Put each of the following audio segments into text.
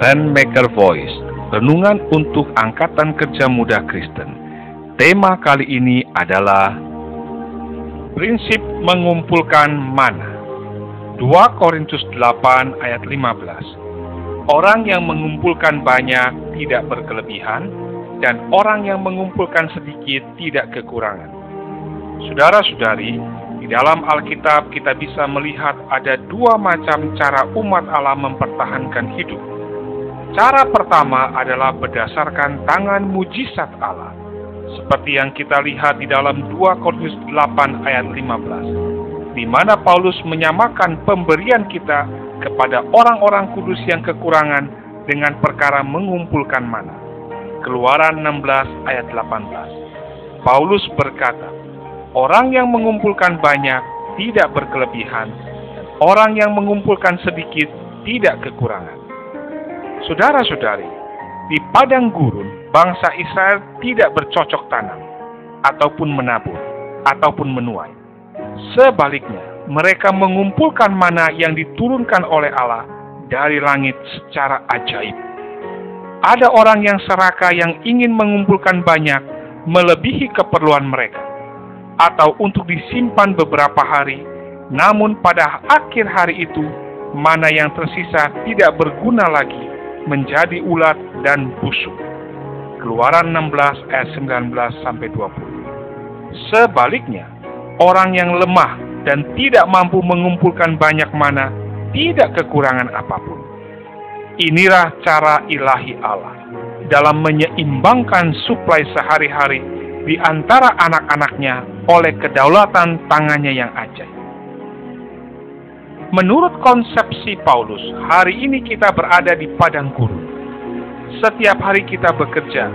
Rainmaker Voice, renungan untuk Angkatan Kerja Muda Kristen. Tema kali ini adalah prinsip mengumpulkan mana. 2 Korintus 8 ayat 15. Orang yang mengumpulkan banyak tidak berkelebihan, dan orang yang mengumpulkan sedikit tidak kekurangan. Saudara-saudari, di dalam Alkitab kita bisa melihat ada 2 macam cara umat Allah mempertahankan hidup. Cara pertama adalah berdasarkan tangan mujizat Allah, seperti yang kita lihat di dalam 2 Korintus 8 ayat 15, di mana Paulus menyamakan pemberian kita kepada orang-orang kudus yang kekurangan dengan perkara mengumpulkan mana. Keluaran 16 ayat 18. Paulus berkata, orang yang mengumpulkan banyak tidak berkelebihan, dan orang yang mengumpulkan sedikit tidak kekurangan. Saudara-saudari, di padang gurun, bangsa Israel tidak bercocok tanam, ataupun menabur, ataupun menuai. Sebaliknya, mereka mengumpulkan mana yang diturunkan oleh Allah dari langit secara ajaib. Ada orang yang serakah yang ingin mengumpulkan banyak, melebihi keperluan mereka, atau untuk disimpan beberapa hari, namun pada akhir hari itu, mana yang tersisa tidak berguna lagi, menjadi ulat dan busuk. Keluaran 16 ayat 19-20. Sebaliknya, orang yang lemah dan tidak mampu mengumpulkan banyak mana tidak kekurangan apapun. Inilah cara ilahi Allah dalam menyeimbangkan suplai sehari-hari di antara anak-anaknya oleh kedaulatan tangannya yang ajaib. Menurut konsepsi Paulus, hari ini kita berada di padang gurun. Setiap hari kita bekerja,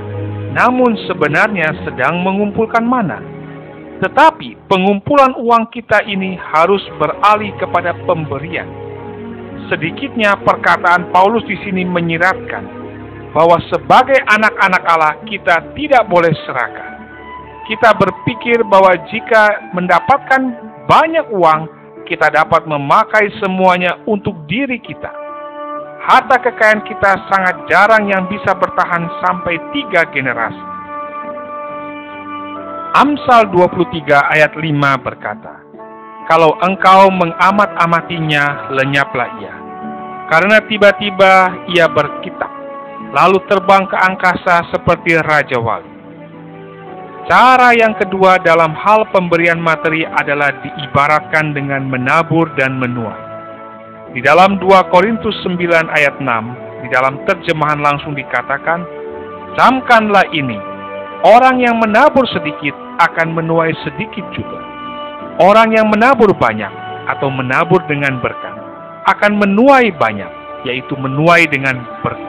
namun sebenarnya sedang mengumpulkan mana. Tetapi pengumpulan uang kita ini harus beralih kepada pemberian. Sedikitnya perkataan Paulus di sini menyiratkan bahwa sebagai anak-anak Allah kita tidak boleh serakah. Kita berpikir bahwa jika mendapatkan banyak uang, kita dapat memakai semuanya untuk diri kita. Harta kekayaan kita sangat jarang yang bisa bertahan sampai 3 generasi. Amsal 23 ayat 5 berkata, kalau engkau mengamat-amatinya, lenyaplah ia. Karena tiba-tiba ia berkitab, lalu terbang ke angkasa seperti Raja Wali. Cara yang kedua dalam hal pemberian materi adalah diibaratkan dengan menabur dan menuai. Di dalam 2 Korintus 9 ayat 6, di dalam terjemahan langsung dikatakan, camkanlah ini, orang yang menabur sedikit akan menuai sedikit juga. Orang yang menabur banyak atau menabur dengan berkat akan menuai banyak, yaitu menuai dengan berkat.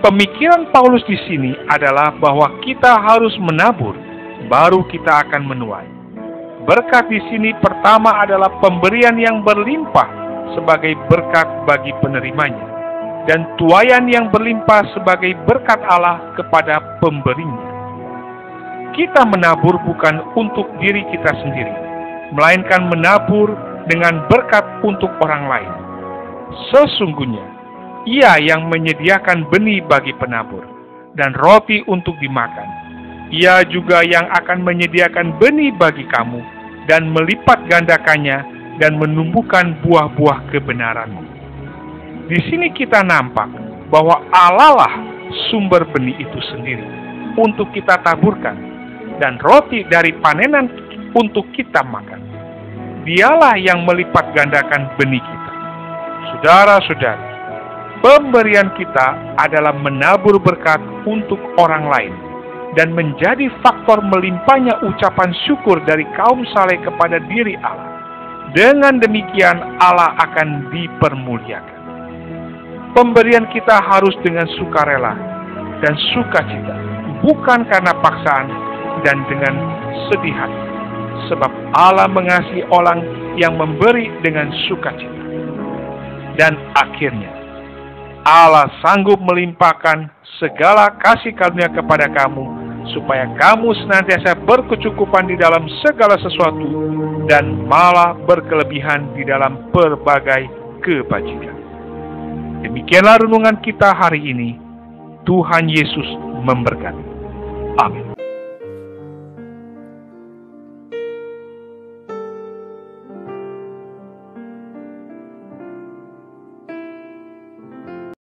Pemikiran Paulus di sini adalah bahwa kita harus menabur, baru kita akan menuai. Berkat di sini pertama adalah pemberian yang berlimpah sebagai berkat bagi penerimanya, dan tuaian yang berlimpah sebagai berkat Allah kepada pemberinya. Kita menabur bukan untuk diri kita sendiri, melainkan menabur dengan berkat untuk orang lain. Sesungguhnya, Ia yang menyediakan benih bagi penabur dan roti untuk dimakan. Ia juga yang akan menyediakan benih bagi kamu dan melipat gandakannya dan menumbuhkan buah-buah kebenaranmu. Di sini kita nampak bahwa Allah lah sumber benih itu sendiri untuk kita taburkan dan roti dari panenan untuk kita makan. Dialah yang melipat gandakan benih kita. Saudara-saudari, pemberian kita adalah menabur berkat untuk orang lain dan menjadi faktor melimpahnya ucapan syukur dari kaum saleh kepada diri Allah. Dengan demikian Allah akan dipermuliakan. Pemberian kita harus dengan sukarela dan sukacita, bukan karena paksaan dan dengan sedih hati, sebab Allah mengasihi orang yang memberi dengan sukacita. Dan akhirnya Allah sanggup melimpahkan segala kasih karunia kepada kamu, supaya kamu senantiasa berkecukupan di dalam segala sesuatu, dan malah berkelebihan di dalam berbagai kebajikan. Demikianlah renungan kita hari ini. Tuhan Yesus memberkati. Amin.